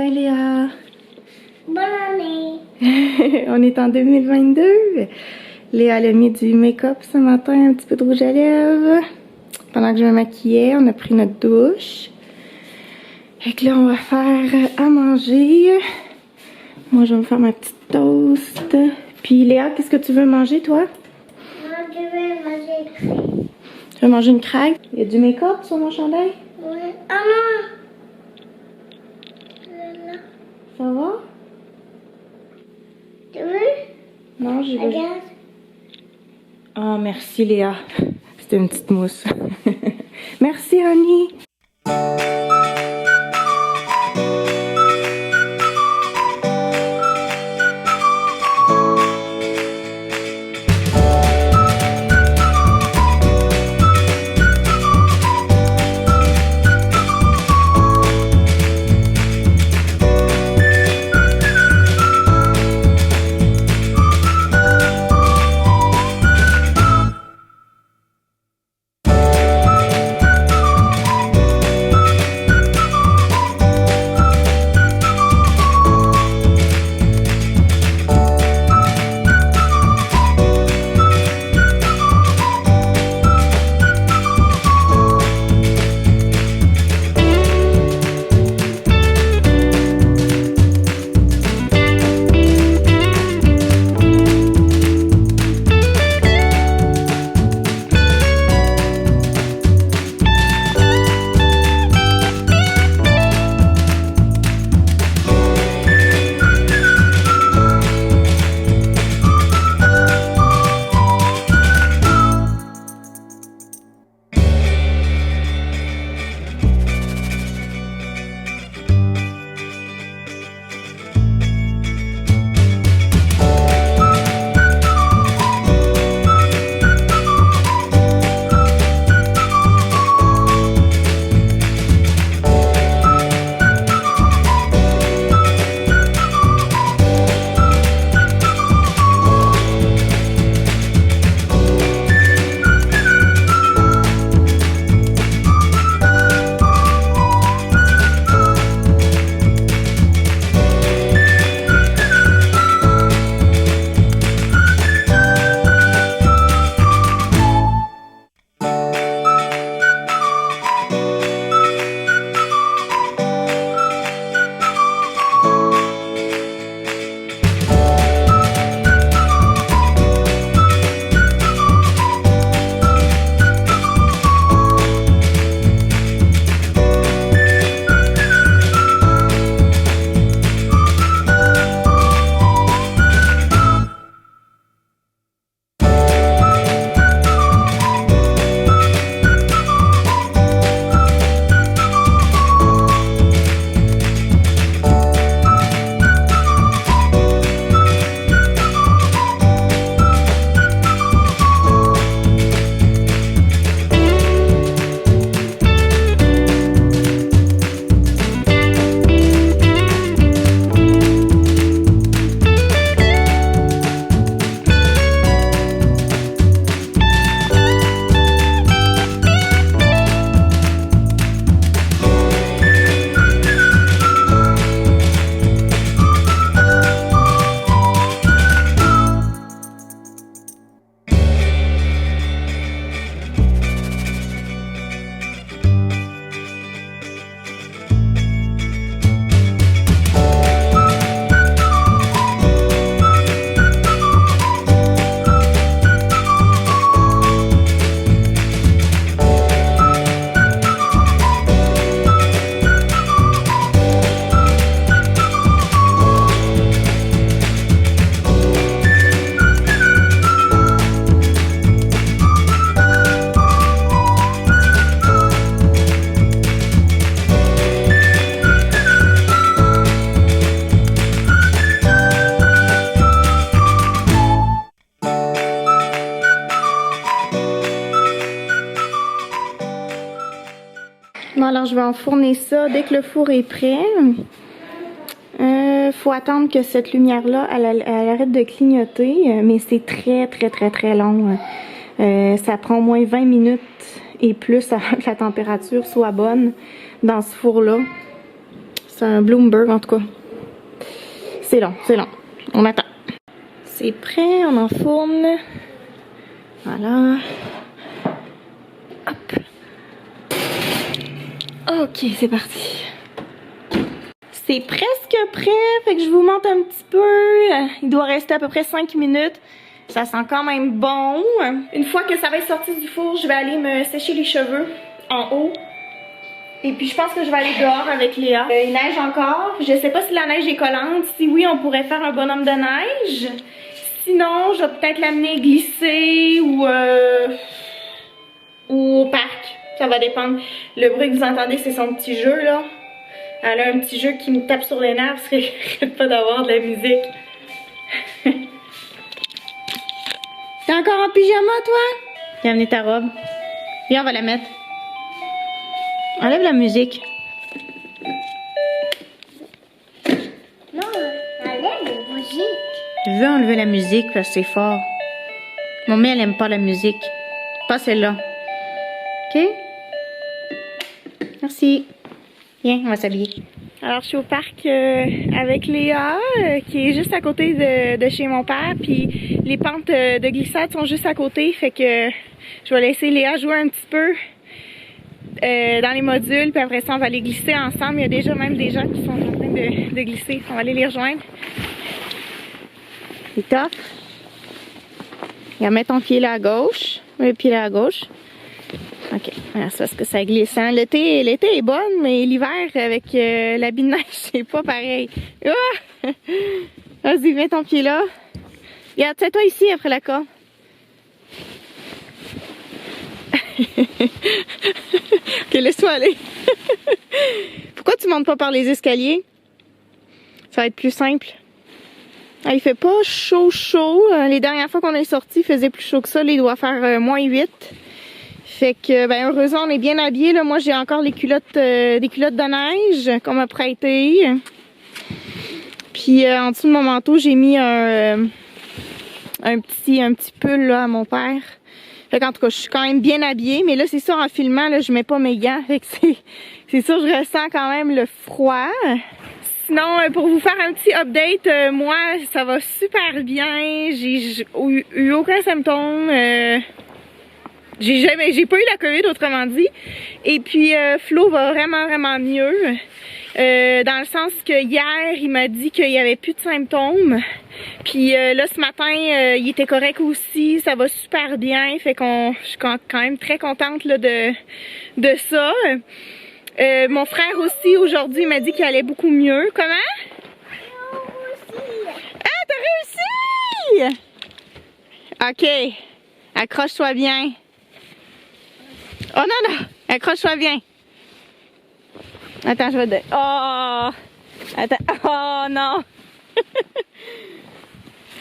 matin, Léa. Bonne année. On est en 2022. Léa elle a mis du make-up ce matin, un petit peu de rouge à lèvres. Pendant que je me maquillais, on a pris notre douche. Et que là, on va faire à manger. Moi, je vais me faire ma petite toast. Puis Léa, qu'est-ce que tu veux manger, toi? Moi, je vais manger crème. Tu veux manger une crêpe? Il y a du make-up sur mon chandail? Oui. Ah non! Là. Ça va? Tu veux? Non, j'y vais. Regarde. Ah, merci Léa. C'était une petite mousse. Merci, Annie. Bon, alors je vais enfourner ça dès que le four est prêt. Faut attendre que cette lumière-là, elle arrête de clignoter, mais c'est très long. Ça prend au moins 20 minutes et plus avant que la température soit bonne dans ce four-là. C'est un Bloomberg en tout cas. C'est long, c'est long. On attend. C'est prêt, on enfourne. Voilà. Hop. Ok, c'est parti. C'est presque prêt, fait que je vous montre un petit peu. Il doit rester à peu près 5 minutes. Ça sent quand même bon. Une fois que ça va être sorti du four, je vais aller me sécher les cheveux en haut. Et puis je pense que je vais aller dehors avec Léa. Il neige encore. Je sais pas si la neige est collante. Si oui, on pourrait faire un bonhomme de neige. Sinon, je vais peut-être l'amener glisser ou au parc. Ça va dépendre. Le bruit que vous entendez, c'est son petit jeu là. Elle a un petit jeu qui me tape sur les nerfs parce qu'elle n'arrête pas d'avoir de la musique. T'es encore en pyjama, toi? Viens amener ta robe. Viens, on va la mettre. Enlève la musique. Non, enlève la musique. Je veux enlever la musique parce que c'est fort. Maman, elle aime pas la musique. Pas celle-là. OK? Merci. Viens, on va s'habiller. Alors, je suis au parc avec Léa, qui est juste à côté de chez mon père. Puis les pentes de glissade sont juste à côté. Fait que je vais laisser Léa jouer un petit peu dans les modules. Puis après ça, on va aller glisser ensemble. Il y a déjà même des gens qui sont en train de glisser. On va aller les rejoindre. C'est top. Regarde, mets ton pied là à gauche. Le pied là à gauche. Ok, alors c'est parce que ça glisse. Hein? L'été est bonne, mais l'hiver avec l'habit de neige, c'est pas pareil. Ah! Vas-y, mets ton pied là. Regarde, tiens-toi ici après la corde. Ok, laisse-toi aller. Pourquoi tu montes pas par les escaliers? Ça va être plus simple. Ah, il fait pas chaud. Les dernières fois qu'on est sorti, il faisait plus chaud que ça. Là, il doit faire moins 8. Fait que, ben, heureusement, on est bien habillés, là. Moi, j'ai encore les culottes, des culottes de neige qu'on m'a prêtées. Puis, en dessous de mon manteau, j'ai mis un petit pull, là, à mon père. Fait qu'en tout cas, je suis quand même bien habillée. Mais là, c'est sûr, en filmant, là, je mets pas mes gants. Fait que c'est sûr, je ressens quand même le froid. Sinon, pour vous faire un petit update, moi, ça va super bien. J'ai eu aucun symptôme. J'ai pas eu la COVID, autrement dit. Et puis Flo va vraiment mieux. Dans le sens que hier, il m'a dit qu'il y avait plus de symptômes. Puis là, ce matin, il était correct aussi. Ça va super bien. Fait qu'on, je suis quand même très contente là, de ça. Mon frère aussi, aujourd'hui, il m'a dit qu'il allait beaucoup mieux. Comment? Ah, t'as réussi! OK. Accroche-toi bien. Oh non, accroche-toi bien. Attends, je vais te... Oh! Attends. Oh non!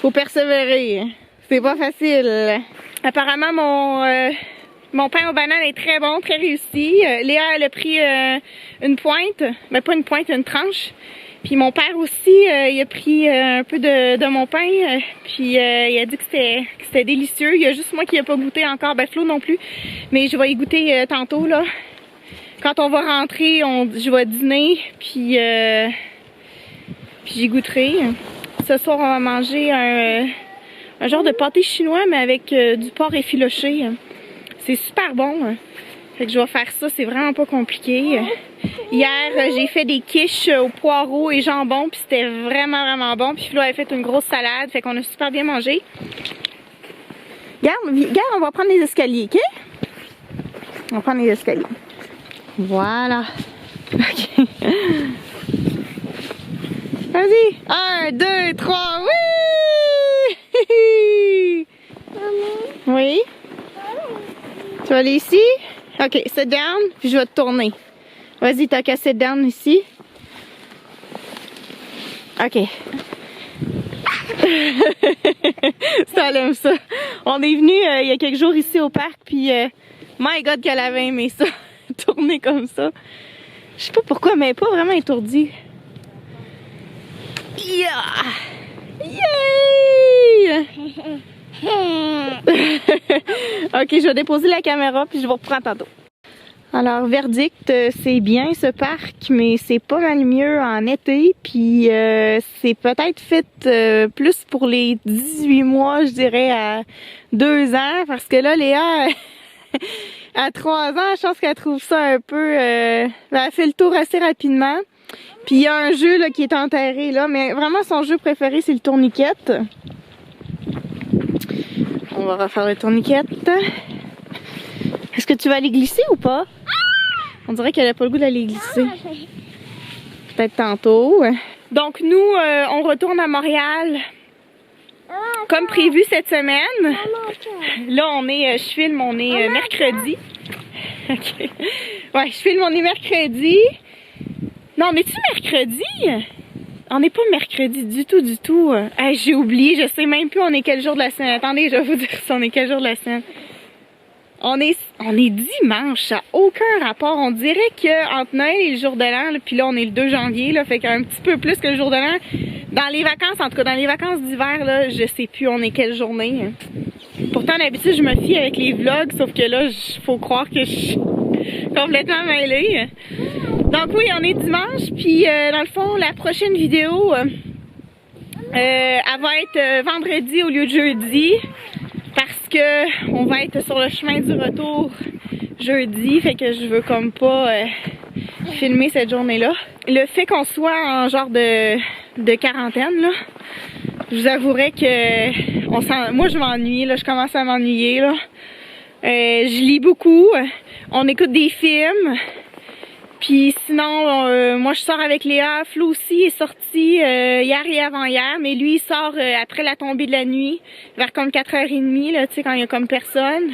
Faut persévérer. C'est pas facile. Apparemment, mon pain aux bananes est très bon, très réussi. Léa, elle a pris une pointe. Ben, pas une pointe, une tranche. Puis mon père aussi, il a pris un peu de mon pain, puis il a dit que c'était délicieux. Il y a juste moi qui n'ai pas goûté encore, ben Flo non plus. Mais je vais y goûter tantôt, là. Quand on va rentrer, je vais dîner, puis j'y goûterai. Ce soir, on va manger un genre de pâté chinois, mais avec du porc effiloché. C'est super bon. Fait que je vais faire ça, c'est vraiment pas compliqué. Hier, j'ai fait des quiches au poireau et jambon, puis c'était vraiment bon. Puis Flo avait fait une grosse salade, fait qu'on a super bien mangé. Regarde, on va prendre les escaliers, OK? On va prendre les escaliers. Voilà. OK. Vas-y. 1, 2, 3, oui! Oui? Tu vas aller ici? OK, sit down, puis je vais te tourner. Vas-y, t'as qu'à sit down ici. OK. Ça, elle aime ça. On est venu il y a quelques jours ici au parc, puis my God qu'elle avait aimé ça. Tourner comme ça. Je sais pas pourquoi, mais elle est pas vraiment étourdie. Yeah! Yay! OK, je vais déposer la caméra, puis je vous reprends tantôt. Alors, verdict, c'est bien ce parc, mais c'est pas mal mieux en été. Puis c'est peut-être fait plus pour les 18 mois, je dirais, à 2 ans. Parce que là, Léa, à 3 ans, je pense qu'elle trouve ça un peu... elle fait le tour assez rapidement. Puis il y a un jeu là, qui est enterré là, mais vraiment son jeu préféré, c'est le tourniquet. On va refaire le tourniquet. Est-ce que tu vas aller glisser ou pas? On dirait qu'elle n'a pas le goût d'aller glisser. Peut-être tantôt. Donc nous, on retourne à Montréal comme prévu cette semaine. Là, on est, je filme, on est mercredi. Ok. Ouais, je filme, on est mercredi. Non, on est-tu mercredi? On n'est pas mercredi du tout, du tout. Hey, j'ai oublié, je sais même plus on est quel jour de la semaine. Attendez, je vais vous dire si on est quel jour de la semaine. On est dimanche, ça n'a aucun rapport. On dirait que entre Noël et le jour de l'an, puis là on est le 2 janvier, là, fait qu'un petit peu plus que le jour de l'an. Dans les vacances, en tout cas dans les vacances d'hiver, là, je sais plus on est quelle journée. Pourtant d'habitude je me fie avec les vlogs, sauf que là, faut croire que je suis complètement mêlée. Donc oui, on est dimanche, puis dans le fond, la prochaine vidéo, elle va être vendredi au lieu de jeudi. Parce que on va être sur le chemin du retour jeudi, fait que je veux comme pas filmer cette journée-là. Le fait qu'on soit en genre de quarantaine, là, je vous avouerai que moi je m'ennuie, là, je commence à m'ennuyer, là. Je lis beaucoup, on écoute des films. Puis sinon, moi je sors avec Léa. Flo aussi est sorti hier et avant-hier, mais lui il sort après la tombée de la nuit, vers comme 4h30, là, tu sais, quand il y a comme personne.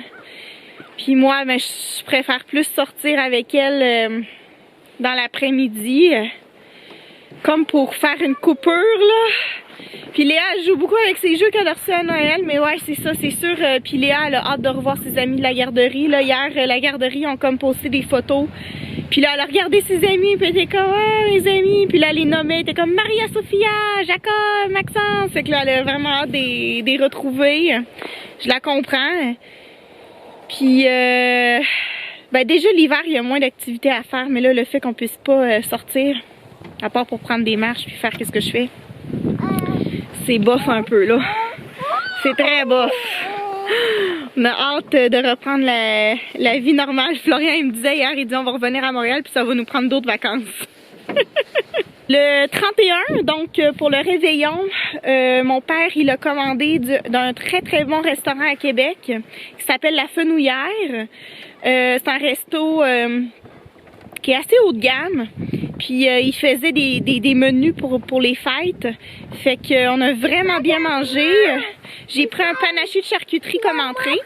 Puis moi, ben, je préfère plus sortir avec elle dans l'après-midi, comme pour faire une coupure, là. Puis Léa elle joue beaucoup avec ses jeux qu'elle a reçus à Noël, mais ouais, c'est ça, c'est sûr. Puis Léa, elle a hâte de revoir ses amis de la garderie. Là, hier, la garderie ont comme posté des photos. Puis là, elle a regardé ses amis, puis elle était comme, ah, mes amis. Puis là, elle les nommait, elle était comme Maria, Sophia, Jacob, Maxence. Fait que là, elle a vraiment hâte de les retrouver. Je la comprends. Puis, ben déjà, l'hiver, il y a moins d'activités à faire, mais là, le fait qu'on puisse pas sortir, à part pour prendre des marches puis faire qu'est-ce que je fais, c'est bof un peu, là. C'est très bof. On a hâte de reprendre la vie normale. Florian, il me disait hier, il dit on va revenir à Montréal puis ça va nous prendre d'autres vacances. Le 31, donc pour le réveillon, mon père, il a commandé d'un très très bon restaurant à Québec qui s'appelle La Fenouillère. C'est un resto qui est assez haut de gamme. Puis il faisait des menus pour les fêtes. Fait qu'on a vraiment bien mangé. J'ai pris un panaché de charcuterie comme entrée.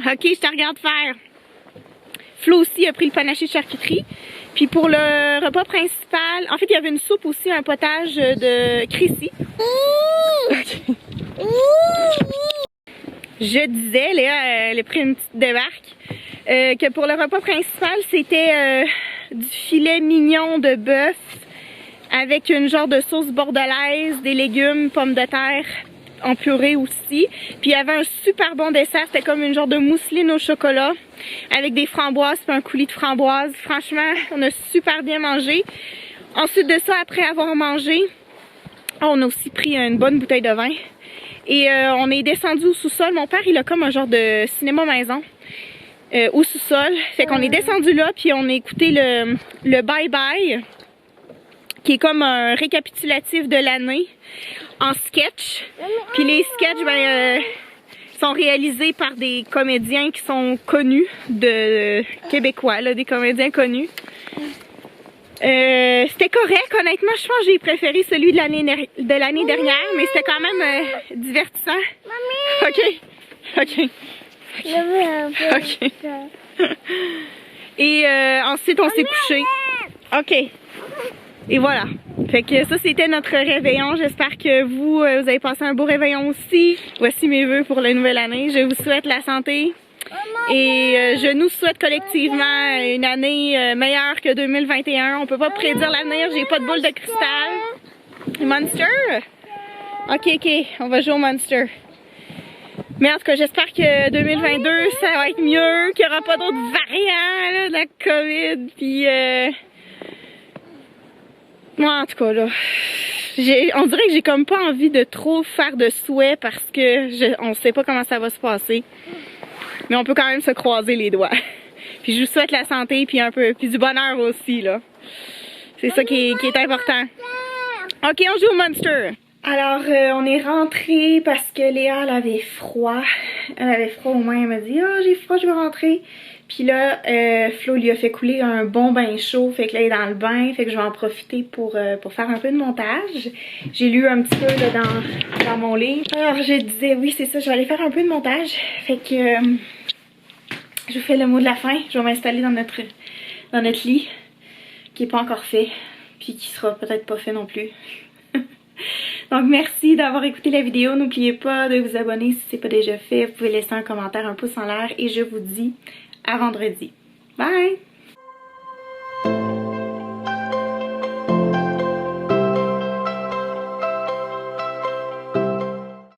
Ok, je te regarde faire. Flo aussi a pris le panaché de charcuterie. Puis pour le repas principal, en fait il y avait une soupe aussi, un potage de Chrissy. Okay. Je disais, Léa, elle a pris une petite débarque, que pour le repas principal c'était du filet mignon de bœuf avec une genre de sauce bordelaise, des légumes, pommes de terre en purée aussi. Puis il y avait un super bon dessert, c'était comme une genre de mousseline au chocolat avec des framboises puis un coulis de framboises. Franchement, on a super bien mangé. Ensuite de ça, après avoir mangé, on a aussi pris une bonne bouteille de vin. Et on est descendu au sous-sol. Mon père, il a comme un genre de cinéma maison au sous-sol. Fait qu'on est descendu là, puis on a écouté le Bye Bye, qui est comme un récapitulatif de l'année en sketch. Puis les sketchs, ben, sont réalisés par des comédiens qui sont connus, de québécois, là, des comédiens connus. C'était correct, honnêtement, je pense que j'ai préféré celui de l'année dernière, mais c'était quand même divertissant. Ok, ok. Ok. Et ensuite on s'est couché. Ok. Et voilà. Fait que ça c'était notre réveillon. J'espère que vous avez passé un beau réveillon aussi. Voici mes vœux pour la nouvelle année. Je vous souhaite la santé. Et je nous souhaite collectivement une année meilleure que 2021. On peut pas prédire l'avenir, j'ai pas de boule de cristal. Monster? Ok, on va jouer au Monster. Mais en tout cas, j'espère que 2022, ça va être mieux, qu'il n'y aura pas d'autres variants là, de la COVID. Puis, moi, en tout cas, là, on dirait que j'ai comme pas envie de trop faire de souhaits parce que on sait pas comment ça va se passer. Mais on peut quand même se croiser les doigts. Puis je vous souhaite la santé puis un peu, puis du bonheur aussi, là. C'est ça qui est important. Ok, on joue au Monster. Alors, on est rentré parce que Léa, elle avait froid. Elle avait froid au moins, elle m'a dit « Ah, j'ai froid, je veux rentrer. » Puis là, Flo lui a fait couler un bon bain chaud, fait que là, il est dans le bain, fait que je vais en profiter pour faire un peu de montage. J'ai lu un petit peu là, dans mon livre. Alors, je disais, oui, c'est ça, je vais aller faire un peu de montage. Fait que je vous fais le mot de la fin. Je vais m'installer dans notre lit, qui n'est pas encore fait, puis qui sera peut-être pas fait non plus. Donc merci d'avoir écouté la vidéo, n'oubliez pas de vous abonner si ce n'est pas déjà fait, vous pouvez laisser un commentaire, un pouce en l'air et je vous dis à vendredi. Bye!